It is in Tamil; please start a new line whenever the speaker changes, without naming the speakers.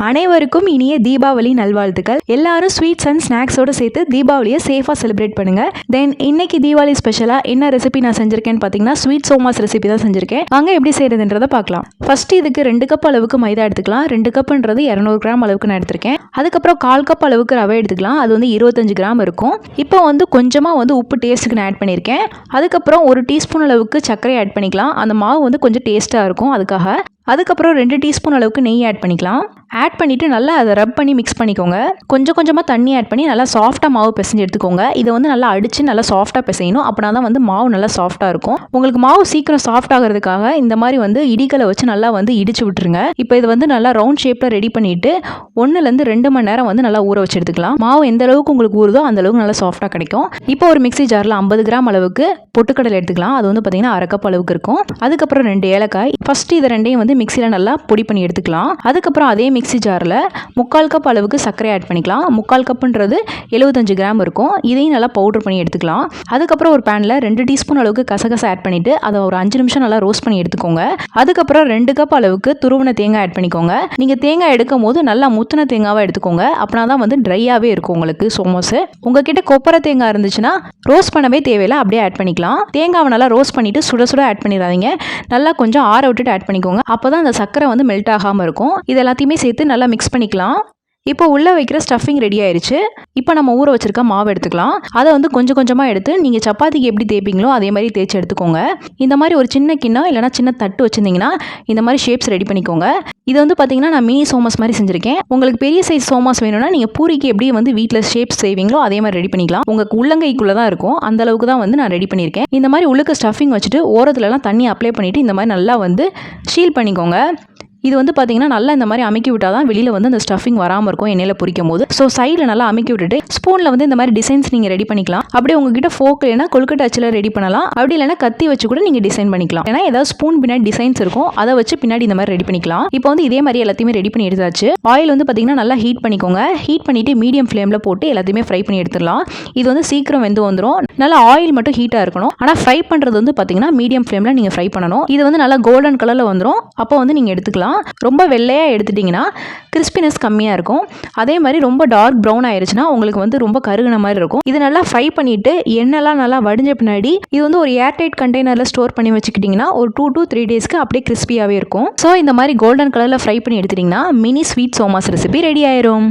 அனைவருக்கும் இனிய தீபாவளி நல்வாழ்த்துக்கள். எல்லாரும் ஸ்வீட்ஸ் அண்ட் ஸ்நாக்ஸோட சேர்த்து தீபாவளியை சேஃபாக செலிப்ரேட் பண்ணுங்க. தென் இன்னைக்கு தீபாவளி ஸ்பெஷலாக என்ன ரெசிபி நான் செஞ்சிருக்கேன்னு பார்த்தீங்கன்னா ஸ்வீட் சோமாஸ் ரெசிபி தான் செஞ்சிருக்கேன். வாங்க எப்படி செய்யறதுன்றதை பார்க்கலாம். ஃபர்ஸ்ட் இதுக்கு 2 கப் அளவுக்கு மைதா எடுத்துக்கலாம். 2 கப்ன்றது 200 கிராம் அளவுக்கு நான் எடுத்திருக்கேன். அதுக்கப்புறம் 1/4 கப் அளவுக்கு ரவை எடுத்துக்கலாம். அது 25 கிராம் இருக்கும். இப்போ கொஞ்சமாக உப்பு டேஸ்ட்டுக்கு நான் ஆட் பண்ணியிருக்கேன். அதுக்கப்புறம் 1 டீஸ்பூன் அளவுக்கு சர்க்கரை ஆட் பண்ணிக்கலாம். அந்த மாவு கொஞ்சம் டேஸ்ட்டாக இருக்கும் அதுக்காக. அதுக்கப்புறம் 2 டீஸ்பூன் அளவுக்கு நெய் ஆட் பண்ணிக்கலாம். ஆட் பண்ணிவிட்டு நல்லா அதை ரப் பண்ணி மிக்ஸ் பண்ணிக்கோங்க. கொஞ்சமாக தண்ணி ஆட் பண்ணி நல்லா சாஃப்டாக மாவு பிசைஞ்சு எடுத்துக்கோங்க. இதை நல்லா அடித்து நல்லா சாஃப்டாக பிசையணும். அப்படின்னா தான் மாவு நல்லா சாஃப்டாக இருக்கும். உங்களுக்கு மாவு சீக்கிரம் சாஃப்ட் ஆகிறதுக்காக இந்த மாதிரி இடிக்கலை வச்சு நல்லா இடிச்சு விட்டுருங்க. இப்போ இது நல்லா ரவுண்ட் ஷேப்பில் ரெடி பண்ணிவிட்டு 1லேருந்து 2 மணி நேரம் நல்லா ஊற வச்சு எடுத்துக்கலாம். மாவு எந்த அளவுக்கு உங்களுக்கு ஊறுதோ அந்த அளவுக்கு நல்லா சாஃப்டாக கிடைக்கும். இப்போ ஒரு மிக்ஸி ஜாரில் 50 கிராம் அளவுக்கு பொட்டுக்கடலை எடுத்துக்கலாம். அது பார்த்தீங்கன்னா 1/2 கப் அளவுக்கு இருக்கும். அதுக்கப்புறம் 2 ஏலக்காய். ஃபர்ஸ்ட் இதை ரெண்டையும் மிக்ஸியில் நல்லா பொடி பண்ணி எடுத்துக்கலாம். அதுக்கப்புறம் அதே மிக்ஸி ஜாரில் 3/4 கப் அளவுக்கு சர்க்கரை ஆட் பண்ணிக்கலாம். 3/4 கப்புன்றது 75 கிராம் இருக்கும். இதையும் நல்லா பவுடர் பண்ணி எடுத்துக்கலாம். அதுக்கப்புறம் ஒரு பேனில் 2 டீஸ்பூன் அளவுக்கு கசகசா ஆட் பண்ணிவிட்டு அதை ஒரு 5 நிமிஷம் நல்லா ரோஸ்ட் பண்ணி எடுத்துக்கோங்க. அதுக்கப்புறம் 2 கப் அளவுக்கு துருவன தேங்காய் ஆட் பண்ணிக்கோங்க. நீங்கள் தேங்காய் எடுக்கும் போது நல்லா முத்தின தேங்காவாக எடுத்துக்கோங்க. அப்படின்னா தான் ட்ரையாகவே இருக்கும் உங்களுக்கு சோமோஸ். உங்ககிட்ட கொப்பரை தேங்காய் இருந்துச்சுன்னா ரோஸ்ட் பண்ணவே தேவையில்லை, அப்படியே ஆட் பண்ணிக்கலாம். தேங்காவை நல்லா ரோஸ்ட் பண்ணிவிட்டு சுட சுட ஆட் பண்ணிடாதீங்க. நல்லா கொஞ்சம் ஆற விட்டுட்டு ஆட் பண்ணிக்கோங்க. அப்போ தான் அந்த சர்க்கரை மெல்ட் ஆகாமல் இருக்கும். இது எல்லாத்தையுமே சேர்த்து நல்லா மிக்ஸ் பண்ணிக்கலாம். இப்போ உள்ளே வைக்கிற ஸ்டஃபிங் ரெடி ஆயிடுச்சு. இப்போ நம்ம ஊற வச்சிருக்க மாவு எடுத்துக்கலாம். அதை கொஞ்சமாக எடுத்து நீங்கள் சப்பாத்திக்கு எப்படி தேய்ப்பீங்களோ அதே மாதிரி தேய்ச்சி எடுத்துக்கோங்க. இந்த மாதிரி ஒரு சின்ன கிண்ணம் இல்லைனா சின்ன தட்டு வச்சுருந்தீங்கன்னா இந்த மாதிரி ஷேப்ஸ் ரெடி பண்ணிக்கோங்க. இது பார்த்தீங்கன்னா நான் மினி சோமாஸ் மாதிரி செஞ்சுருக்கேன். உங்களுக்கு பெரிய சைஸ் சோமாஸ் வேணும்னா நீங்கள் பூரிக்கு எப்படி வீட்டில் ஷேப்ஸ் செய்வீங்களோ அதே மாதிரி ரெடி பண்ணிக்கலாம். உங்களுக்கு உள்ளங்கைக்குள்ளே தான் இருக்கும், அந்த அளவுக்கு தான் நான் ரெடி பண்ணியிருக்கேன். இந்த மாதிரி உள்ளுக்கு ஸ்டஃபிங் வச்சுட்டு ஓரத்துலலாம் தண்ணி அப்ளை பண்ணிவிட்டு இந்த மாதிரி நல்லா ஷீல் பண்ணிக்கோங்க. இது பார்த்தீங்கன்னா நல்லா இந்த மாதிரி அமுக்கி விட்டால் தான் வெளியில் அந்த ஸ்டஃபிங் வராமல் இருக்கும் எண்ணெயில் பொரிக்கும் போது. ஸோ சைடில் நல்லா அமுக்கி விட்டுட்டு ஸ்பூனில் இந்த மாதிரி டிசைன்ஸ் நீங்கள் ரெடி பண்ணிக்கலாம். அப்படியே உங்ககிட்ட ஃபோக் இல்லைனா கொழுக்கட்டை அச்சில் ரெடி பண்ணலாம். அப்படி இல்லைனா கத்தி வச்சு கூட நீங்கள் டிசைன் பண்ணிக்கலாம். ஏன்னா ஏதாவது ஸ்பூன் பின்னாடி டிசைன்ஸ் இருக்கும், அதை வச்சு பின்னாடி இந்த மாதிரி ரெடி பண்ணிக்கலாம். இப்போ இதே மாதிரி எல்லாத்தையுமே ரெடி பண்ணி எடுத்தாச்சு. ஆயில் பார்த்தீங்கன்னா நல்லா ஹீட் பண்ணிக்கோங்க. ஹீட் பண்ணிவிட்டு மீடியம் ஃப்ளேமில் போட்டு எல்லாத்தையுமே ஃப்ரை பண்ணி எடுத்துடலாம். இது சீக்கிரம் வெந்து வந்துடும். நல்லா ஆயில் மட்டும் ஹீட்டாக இருக்கணும். ஆனால் ஃப்ரை பண்ணுறது பார்த்தீங்கன்னா மீடியம் ஃப்ளேமில் நீங்கள் ஃப்ரை பண்ணணும். இது நல்லா கோல்டன் கலரில் வந்துடும். அப்போ நீங்கள் எடுத்துக்கலாம். ரொம்ப வெள்ளையாக எடுத்துட்டிங்கன்னா கிறிஸ்பினஸ் கம்மியாக இருக்கும். அதே மாதிரி ரொம்ப டார்க் ப்ரௌன் ஆயிடுச்சுன்னா உங்களுக்கு ரொம்ப கருகுன மாதிரி இருக்கும். இது நல்லா ஃப்ரை பண்ணிவிட்டு எண்ணெய்லாம் நல்லா வடிஞ்ச பின்னாடி இது ஒரு ஏர்டைட் கண்டெய்னரில் ஸ்டோர் பண்ணி வச்சுக்கிட்டிங்கன்னா ஒரு 2 to 3 டேஸ்க்கு அப்படியே கிறிஸ்பியாகவே இருக்கும். ஸோ இந்த மாதிரி கோல்டன் கலரில் ஃப்ரை பண்ணி எடுத்துட்டிங்கன்னா மினி ஸ்வீட் சோமாஸ் ரெசிபி ரெடி ஆயிரும்.